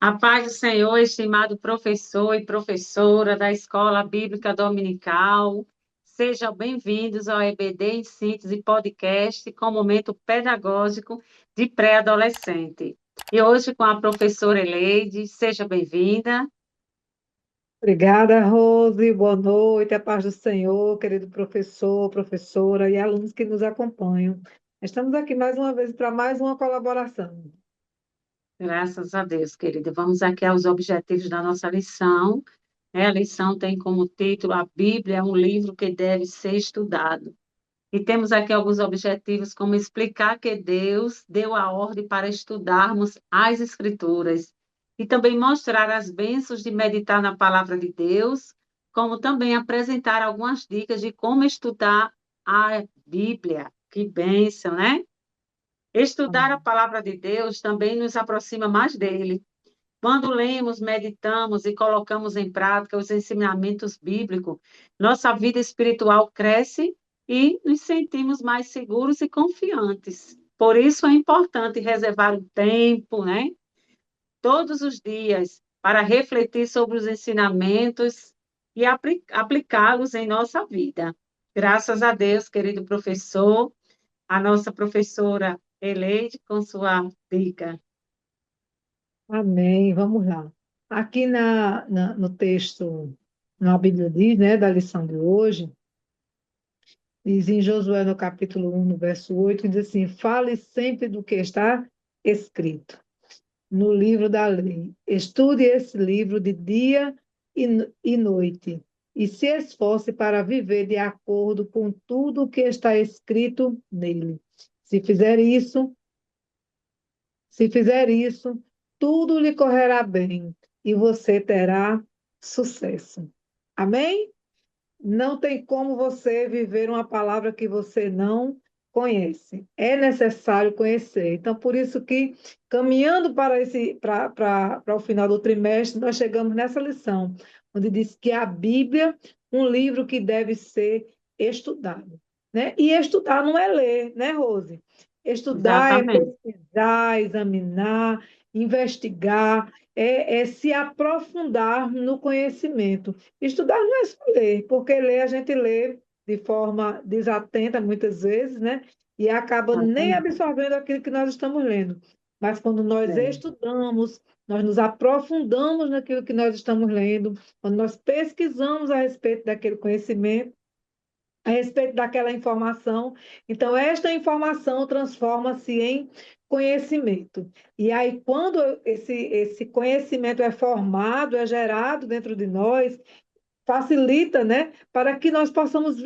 A paz do Senhor, estimado professor e professora da Escola Bíblica Dominical, sejam bem-vindos ao EBD em Síntese Podcast com momento pedagógico de pré-adolescente. E hoje com a professora Eleide, seja bem-vinda. Obrigada, Rose. Boa noite, a paz do Senhor, querido professor, professora e alunos que nos acompanham. Estamos aqui mais uma vez para mais uma colaboração. Graças a Deus, querida. Vamos aqui aos objetivos da nossa lição. A lição tem como título A Bíblia é um livro que deve ser estudado. E temos aqui alguns objetivos, como explicar que Deus deu a ordem para estudarmos as Escrituras, e também mostrar as bênçãos de meditar na palavra de Deus, como também apresentar algumas dicas de como estudar a Bíblia. Que bênção, né? Estudar a Amém. palavra de Deus também nos aproxima mais dele. Quando lemos, meditamos e colocamos em prática os ensinamentos bíblicos, nossa vida espiritual cresce e nos sentimos mais seguros e confiantes. Por isso é importante reservar um tempo, né, todos os dias, para refletir sobre os ensinamentos e aplicá-los em nossa vida. Graças a Deus, querido professor, a nossa professora Eleide, com sua dica. Amém. Vamos lá. Aqui no texto, na Bíblia diz, né, da lição de hoje, diz em Josué, no capítulo 1, no verso 8, diz assim: fale sempre do que está escrito no livro da lei. Estude esse livro de dia e noite, e se esforce para viver de acordo com tudo o que está escrito nele. Se fizer isso, se fizer isso, tudo lhe correrá bem e você terá sucesso. Amém? Não tem como você viver uma palavra que você não conhece. É necessário conhecer. Então, por isso que, caminhando para o final do trimestre, nós chegamos nessa lição, onde diz que a Bíblia, um livro que deve ser estudado. Né? E estudar não é ler, né, Rose? Estudar é Exatamente. pesquisar, examinar, investigar, é se aprofundar no conhecimento. Estudar não é só ler, porque ler a gente lê de forma desatenta muitas vezes, né? E acaba nem Exatamente. absorvendo aquilo que nós estamos lendo. Mas quando nós É. estudamos, nós nos aprofundamos naquilo que nós estamos lendo, quando nós pesquisamos a respeito daquele conhecimento, a respeito daquela informação. Então, esta informação transforma-se em conhecimento. E aí, quando esse conhecimento é formado, é gerado dentro de nós, facilita, né, para que nós possamos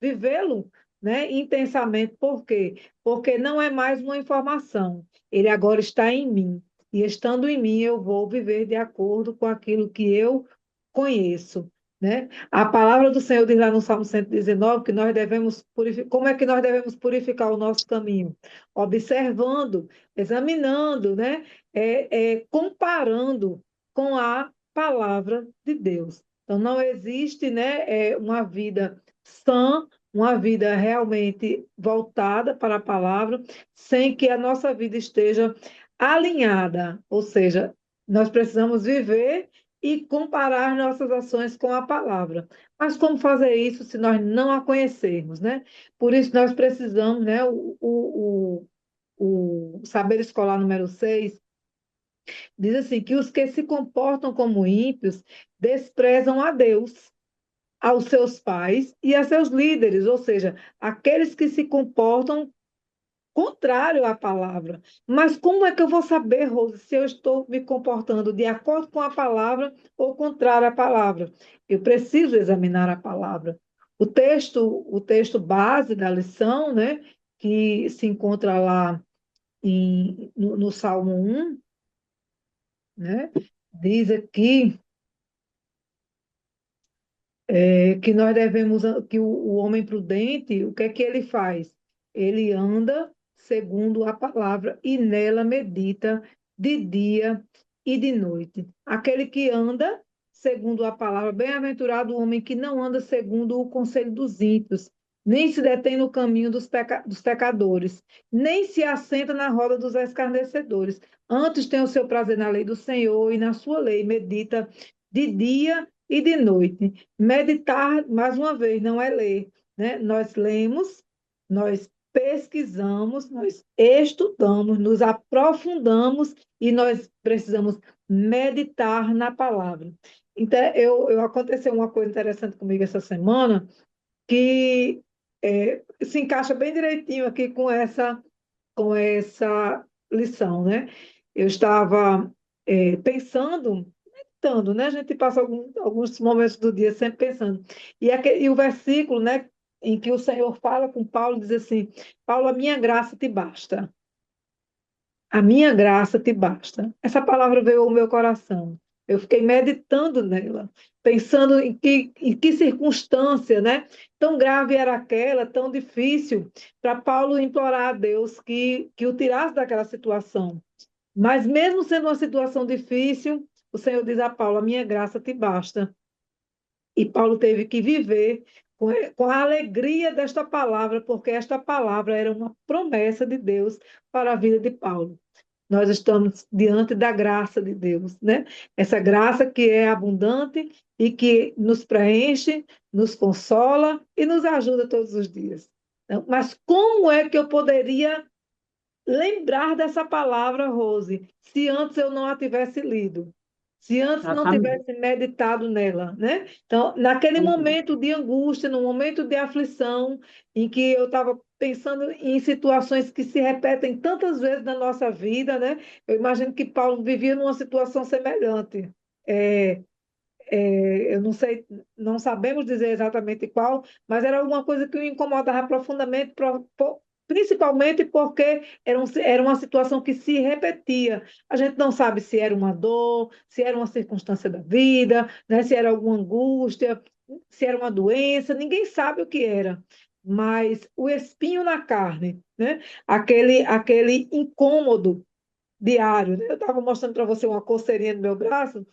vivê-lo, né, intensamente. Por quê? Porque não é mais uma informação, ele agora está em mim. E estando em mim, eu vou viver de acordo com aquilo que eu conheço, né? A palavra do Senhor diz lá no Salmo 119 que nós devemos purificar. Como é que nós devemos purificar o nosso caminho? Observando, examinando, né? Comparando com a palavra de Deus. Então, não existe, né, uma vida sã, uma vida realmente voltada para a palavra, sem que a nossa vida esteja alinhada. Ou seja, nós precisamos viver e comparar nossas ações com a palavra. Mas como fazer isso se nós não a conhecermos, né? Por isso nós precisamos, né, o saber escolar número 6 diz assim, que os que se comportam como ímpios desprezam a Deus, aos seus pais e a seus líderes, ou seja, aqueles que se comportam contrário à palavra. Mas como é que eu vou saber, Rose, se eu estou me comportando de acordo com a palavra ou contrário à palavra? Eu preciso examinar a palavra. O texto base da lição, né, que se encontra lá no Salmo 1, né, diz aqui que nós devemos, que o homem prudente, o que é que ele faz? Ele anda segundo a palavra e nela medita de dia e de noite. Aquele que anda segundo a palavra, bem-aventurado o homem que não anda segundo o conselho dos ímpios, nem se detém no caminho dos pecadores, nem se assenta na roda dos escarnecedores. Antes tem o seu prazer na lei do Senhor e na sua lei medita de dia e de noite. Meditar, mais uma vez, não é ler, né? Nós lemos, nós pesquisamos, nós estudamos, nos aprofundamos e nós precisamos meditar na palavra. Então, aconteceu uma coisa interessante comigo essa semana que se encaixa bem direitinho aqui com essa lição, né? Eu estava pensando, meditando, né? A gente passa alguns momentos do dia sempre pensando. E o versículo, né, em que o Senhor fala com Paulo, diz assim: Paulo, a minha graça te basta. A minha graça te basta. Essa palavra veio ao meu coração. Eu fiquei meditando nela, pensando em que circunstância, né? Tão grave era aquela, tão difícil, para Paulo implorar a Deus que o tirasse daquela situação. Mas mesmo sendo uma situação difícil, o Senhor diz a Paulo: a minha graça te basta. E Paulo teve que viver com a alegria desta palavra, porque esta palavra era uma promessa de Deus para a vida de Paulo. Nós estamos diante da graça de Deus, né? Essa graça que é abundante e que nos preenche, nos consola e nos ajuda todos os dias. Mas como é que eu poderia lembrar dessa palavra, Rose, se antes eu não a tivesse lido? Se antes não Exatamente. tivesse meditado nela, né? Então, naquele momento de angústia, no momento de aflição, em que eu estava pensando em situações que se repetem tantas vezes na nossa vida, né? Eu imagino que Paulo vivia numa situação semelhante. É, eu não sei, não sabemos dizer exatamente qual, mas era alguma coisa que o incomodava profundamente, principalmente porque era uma situação que se repetia. A gente não sabe se era uma dor, se era uma circunstância da vida, né, se era alguma angústia, se era uma doença, ninguém sabe o que era. Mas o espinho na carne, né? Aquele incômodo diário, né? Eu estava mostrando para você uma coceirinha no meu braço,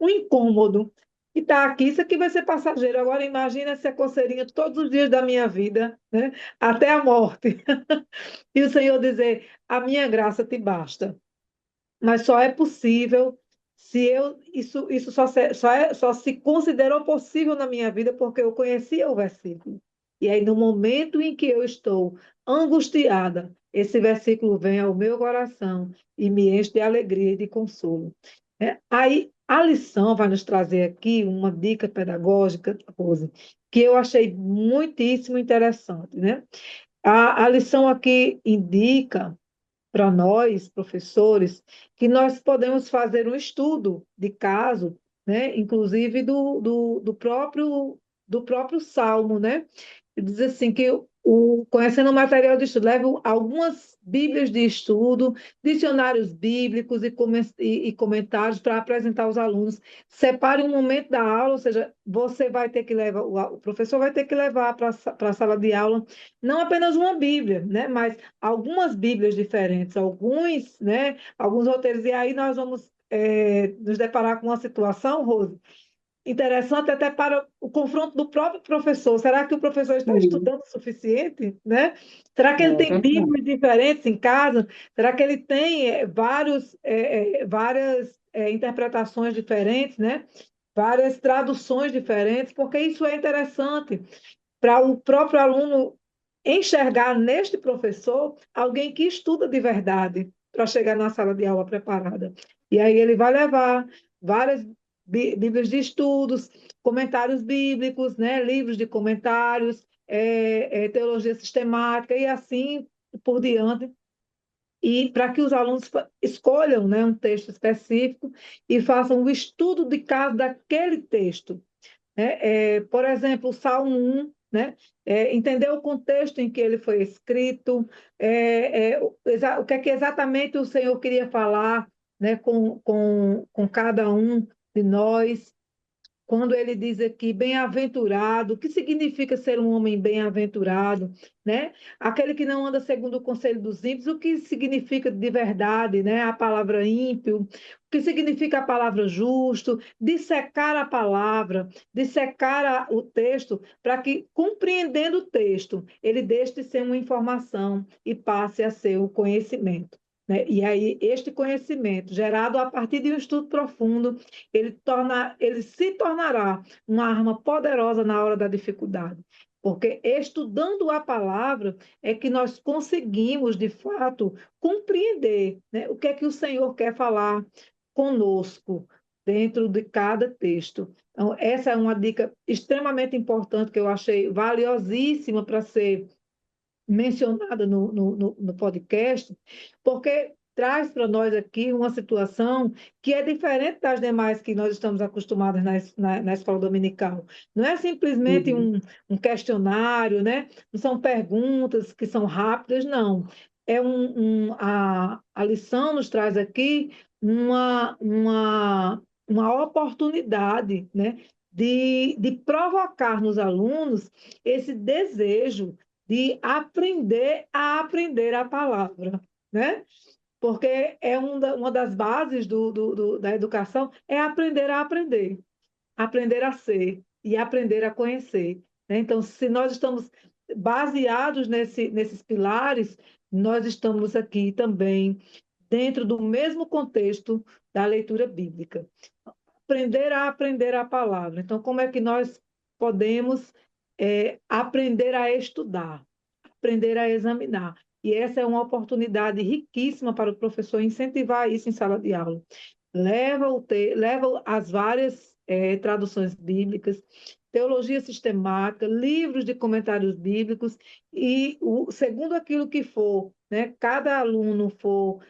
um incômodo. E tá aqui, isso aqui vai ser passageiro. Agora imagina essa coceirinha todos os dias da minha vida, né? Até a morte. E o Senhor dizer: a minha graça te basta. Mas só é possível se eu isso só se considerou possível na minha vida porque eu conhecia o versículo. E aí no momento em que eu estou angustiada, esse versículo vem ao meu coração e me enche de alegria e de consolo. Aí a lição vai nos trazer aqui uma dica pedagógica, Rose, que eu achei muitíssimo interessante, né? A lição aqui indica para nós, professores, que nós podemos fazer um estudo de caso, né? Inclusive do próprio Salmo, né? Diz assim que conhecendo o material de estudo, levo algumas Bíblias de estudo, dicionários bíblicos e comentários para apresentar aos alunos. Separe um momento da aula, ou seja, você vai ter que levar, o professor vai ter que levar para a sala de aula não apenas uma Bíblia, né, mas algumas Bíblias diferentes, alguns roteiros. E aí nós vamos nos deparar com uma situação, Rose, interessante até para o confronto do próprio professor. Será que o professor está Sim, estudando o suficiente, né? Será que ele é tem verdade. Bíblias diferentes em casa? Será que ele tem várias interpretações diferentes, né? Várias traduções diferentes? Porque isso é interessante para o próprio aluno enxergar neste professor alguém que estuda de verdade para chegar na sala de aula preparada. E aí ele vai levar várias bíblias de estudos, comentários bíblicos, né, livros de comentários, teologia sistemática e assim por diante, e para que os alunos escolham, né, um texto específico e façam o estudo de caso daquele texto, né? Por exemplo, o Salmo 1, né? Entender o contexto em que ele foi escrito, o que é que exatamente o Senhor queria falar, né, com cada um de nós. quando ele diz aqui bem-aventurado, o que significa ser um homem bem-aventurado, né? Aquele que não anda segundo o conselho dos ímpios, o que significa de verdade, né? A palavra ímpio, o que significa a palavra justo, dissecar a palavra, o texto, para que, compreendendo o texto, ele deixe de ser uma informação e passe a ser o conhecimento. Né? E aí, este conhecimento, gerado a partir de um estudo profundo, ele se tornará uma arma poderosa na hora da dificuldade. Porque estudando a palavra é que nós conseguimos, de fato, compreender, né, o que é que o Senhor quer falar conosco dentro de cada texto. Então, essa é uma dica extremamente importante que eu achei valiosíssima para ser mencionada no podcast, porque traz para nós aqui uma situação que é diferente das demais que nós estamos acostumados na escola dominical. Não é simplesmente Uhum. um questionário, né? Não são perguntas que são rápidas, não. A lição nos traz aqui uma oportunidade, né? De provocar nos alunos esse desejo de aprender a aprender a palavra, né? Porque é uma das bases da educação é aprender a ser e aprender a conhecer. Né? Então, se nós estamos baseados nesses pilares, nós estamos aqui também dentro do mesmo contexto da leitura bíblica. Aprender a palavra. Então, como é que nós podemos aprender a estudar? Aprender a examinar. E essa é uma oportunidade riquíssima para o professor incentivar isso em sala de aula. Leva as várias traduções bíblicas, teologia sistemática, livros de comentários bíblicos, e segundo aquilo que for, né, cada aluno for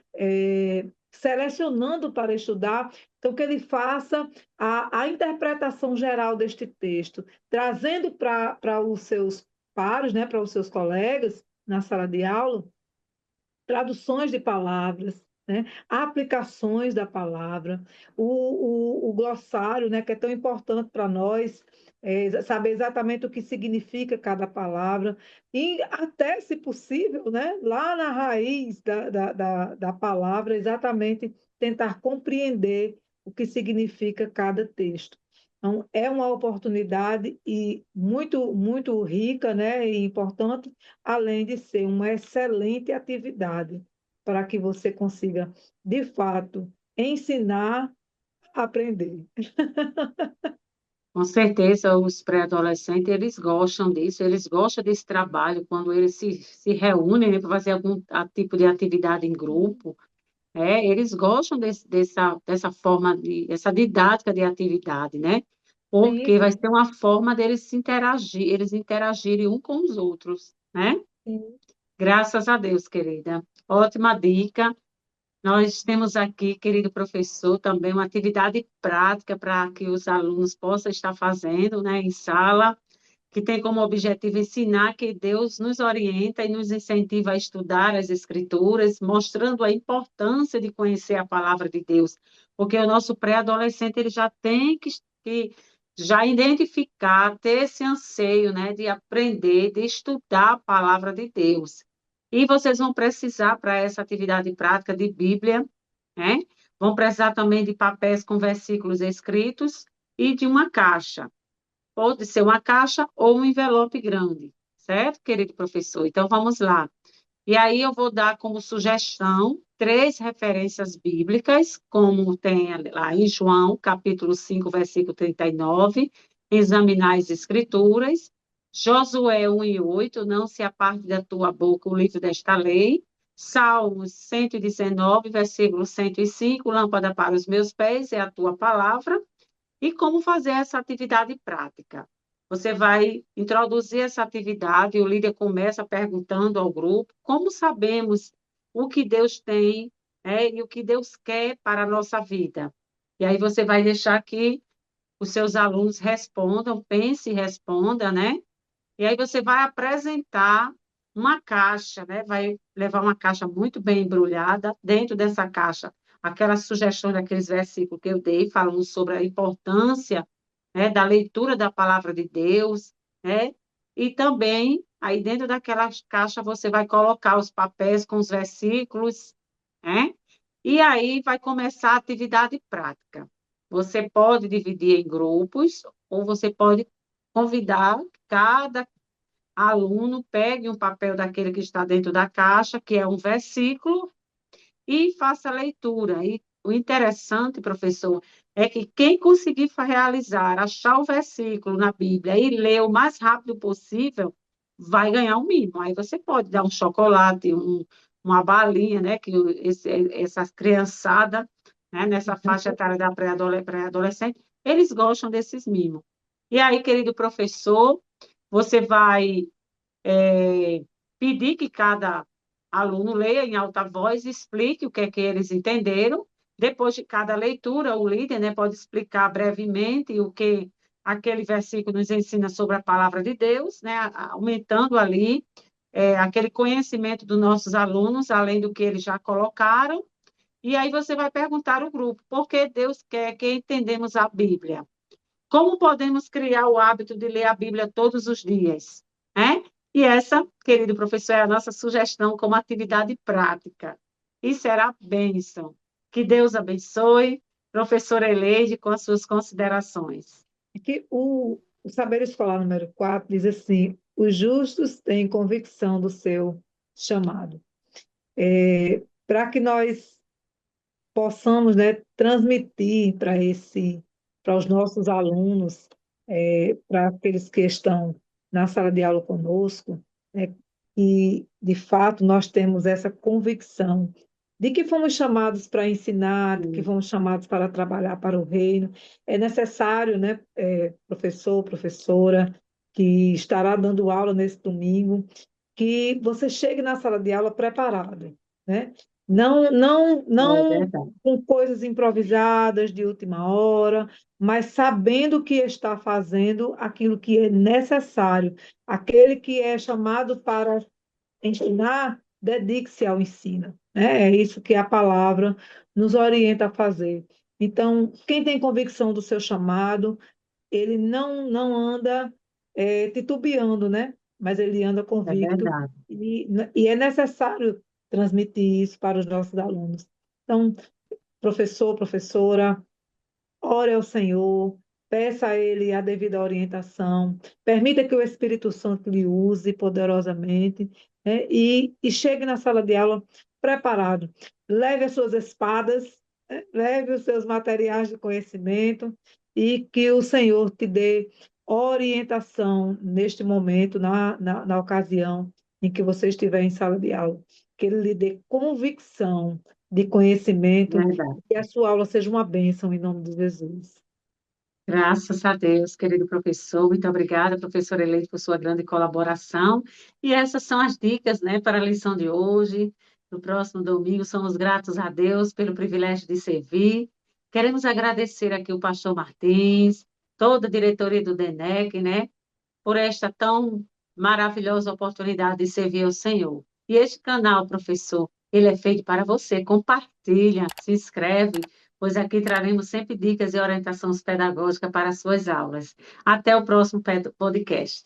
selecionando para estudar, então que ele faça a interpretação geral deste texto, trazendo para os seus pares, né, para os seus colegas na sala de aula, traduções de palavras, né, aplicações da palavra, o glossário, né, que é tão importante para nós, saber exatamente o que significa cada palavra, e até, se possível, né, lá na raiz da palavra, exatamente tentar compreender o que significa cada texto. Então, é uma oportunidade e muito rica, né, e importante, além de ser uma excelente atividade para que você consiga, de fato, ensinar a aprender. Com certeza, os pré-adolescentes, eles gostam disso, eles gostam desse trabalho, quando eles se reúnem, né, para fazer algum tipo de atividade em grupo, eles gostam dessa forma essa didática de atividade, né? Sim, Porque vai sim, ser uma forma deles se interagir, eles interagirem um com os outros, né? sim. Graças a Deus, querida. Ótima dica. Nós temos aqui, querido professor, também uma atividade prática para que os alunos possam estar fazendo, né, em sala, que tem como objetivo ensinar que Deus nos orienta e nos incentiva a estudar as Escrituras, mostrando a importância de conhecer a palavra de Deus, porque o nosso pré-adolescente ele já tem que já identificar, ter esse anseio, né, de aprender, de estudar a palavra de Deus. E vocês vão precisar, para essa atividade prática de Bíblia, né? Vão precisar também de papéis com versículos escritos e de uma caixa. Pode ser uma caixa ou um envelope grande, certo, querido professor? Então, vamos lá. E aí, eu vou dar como sugestão três referências bíblicas, como tem lá em João, capítulo 5, versículo 39, examinar as escrituras. Josué 1:8, não se aparte da tua boca o livro desta lei. Salmos 119, versículo 105, lâmpada para os meus pés é a tua palavra. E como fazer essa atividade prática? Você vai introduzir essa atividade, o líder começa perguntando ao grupo como sabemos o que Deus tem, e o que Deus quer para a nossa vida. E aí você vai deixar que os seus alunos respondam, pense e responda, né? E aí você vai apresentar uma caixa, né? Vai levar uma caixa muito bem embrulhada. Dentro dessa caixa, aquelas sugestões daqueles versículos que eu dei, falando sobre a importância né, da leitura da palavra de Deus, né? E também, aí dentro daquela caixa, você vai colocar os papéis com os versículos, né? E aí vai começar a atividade prática. Você pode dividir em grupos, ou você pode convidar cada aluno, pegue um papel daquele que está dentro da caixa, que é um versículo, e faça a leitura. E o interessante, professor, é que quem conseguir realizar, achar o versículo na Bíblia e ler o mais rápido possível, vai ganhar um mimo. Aí você pode dar um chocolate, uma balinha, né? Que essa criançada, né, nessa faixa etária da pré-adolescente, eles gostam desses mimos. E aí, querido professor, você vai pedir que cada aluno leia em alta voz e explique o que é que eles entenderam. Depois de cada leitura, o líder, né, pode explicar brevemente o que aquele versículo nos ensina sobre a palavra de Deus, né, aumentando ali aquele conhecimento dos nossos alunos, além do que eles já colocaram. E aí você vai perguntar ao grupo, por que Deus quer que entendemos a Bíblia? Como podemos criar o hábito de ler a Bíblia todos os dias? Né? E essa, querido professor, é a nossa sugestão como atividade prática. E será bênção. Que Deus abençoe. Professora Eleide, com as suas considerações. Aqui, o saber escolar número 4 diz assim: os justos têm convicção do seu chamado. Para que nós possamos, né, transmitir para os nossos alunos, para aqueles que estão na sala de aula conosco, né, que de fato nós temos essa convicção de que fomos chamados para ensinar, de que fomos chamados para trabalhar para o reino. É necessário, né, professor, professora, que estará dando aula nesse domingo, que você chegue na sala de aula preparado, né? É Não verdade. com coisas improvisadas de última hora, mas sabendo que está fazendo aquilo que é necessário. Aquele que é chamado para ensinar, dedique-se ao ensino, né? É isso que a palavra nos orienta a fazer. Então, quem tem convicção do seu chamado, ele não anda titubeando, né? Mas ele anda É convicto verdade. e é necessário transmitir isso para os nossos alunos. Então, professor, professora, ore ao Senhor, peça a Ele a devida orientação, permita que o Espírito Santo lhe use poderosamente, né? E chegue na sala de aula preparado. Leve as suas espadas, né? Leve os seus materiais de conhecimento e que o Senhor te dê orientação neste momento, na ocasião em que você estiver em sala de aula. Que Ele lhe dê convicção de conhecimento Verdade. que a sua aula seja uma bênção em nome de Jesus. Graças a Deus, querido professor. Muito obrigada, professora Eleite, por sua grande colaboração. E essas são as dicas, né, para a lição de hoje. No próximo domingo, somos gratos a Deus pelo privilégio de servir. Queremos agradecer aqui o pastor Martins, toda a diretoria do DENEC, né, por esta tão maravilhosa oportunidade de servir ao Senhor. E este canal, professor, ele é feito para você. Compartilha, se inscreve, pois aqui traremos sempre dicas e orientações pedagógicas para as suas aulas. Até o próximo podcast.